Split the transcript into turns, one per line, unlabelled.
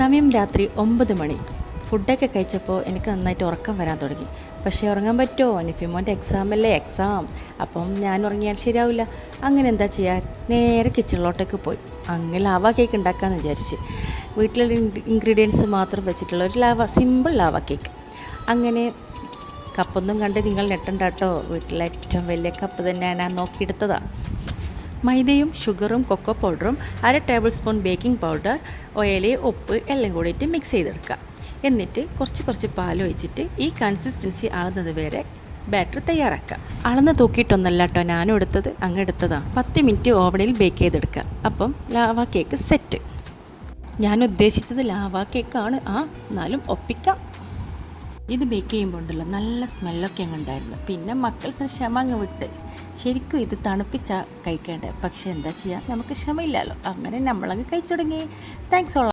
സമയം രാത്രി 9 മണി. ഫുഡൊക്കെ കഴിച്ചപ്പോൾ എനിക്ക് നന്നായിട്ട് ഉറക്കം വരാൻ തുടങ്ങി. പക്ഷേ ഉറങ്ങാൻ പറ്റുമോ? നിഫിമോൻ്റെ എക്സാം. അപ്പം ഞാൻ ഉറങ്ങിയാൽ ശരിയാവില്ല. അങ്ങനെ എന്താ ചെയ്യാൻ, നേരെ കിച്ചണിലോട്ടേക്ക് പോയി. അങ്ങനെ ലാവ കേക്ക് ഉണ്ടാക്കാമെന്ന് വിചാരിച്ച് വീട്ടിലുള്ള ഇൻഗ്രീഡിയൻസ് മാത്രം വെച്ചിട്ടുള്ള ഒരു സിമ്പിൾ ലാവ കേക്ക്. അങ്ങനെ കപ്പൊന്നും കണ്ട് നിങ്ങൾ ഞെട്ടണ്ട കേട്ടോ. വീട്ടിലെ ഏറ്റവും വലിയ കപ്പ് തന്നെ ഞാൻ നോക്കിയെടുത്തതാണ്. മൈദയും ഷുഗറും കൊക്കോ പൗഡറും 1/2 table spoon baking powder, oil, ഉപ്പ് എല്ലാം കൂടിയിട്ട് മിക്സ് ചെയ്തെടുക്കുക. എന്നിട്ട് കുറച്ച് പാൽ ഒഴിച്ചിട്ട് ഈ കൺസിസ്റ്റൻസി ആകുന്നത് വരെ ബാറ്റർ തയ്യാറാക്കുക. അളന്ന് തൂക്കിയിട്ടൊന്നല്ല കേട്ടോ ഞാനും എടുത്തത്, അങ്ങ് എടുത്തതാണ്. 10 മിനിറ്റ് ഓവനിൽ ബേക്ക് ചെയ്തെടുക്കുക. അപ്പം ലാവ കേക്ക് സെറ്റ്. ഞാൻ ഉദ്ദേശിച്ചത് ലാവ കേക്കാണ്. എന്നാലും ഒപ്പിക്കാം. ഇത് ബേക്ക് ചെയ്യുമ്പോൾ ഉണ്ടല്ലോ നല്ല സ്മെല്ലൊക്കെ അങ്ങ് ഉണ്ടായിരുന്നു. പിന്നെ മക്കൾസിന് ക്ഷമ അങ്ങ് വിട്ട്. ശരിക്കും ഇത് തണുപ്പിച്ചാൽ കഴിക്കേണ്ടത്. പക്ഷേ എന്താ ചെയ്യുക, നമുക്ക് ക്ഷമയില്ലല്ലോ. അങ്ങനെ നമ്മളങ്ങ് കഴിച്ചു തുടങ്ങി. Thanks all.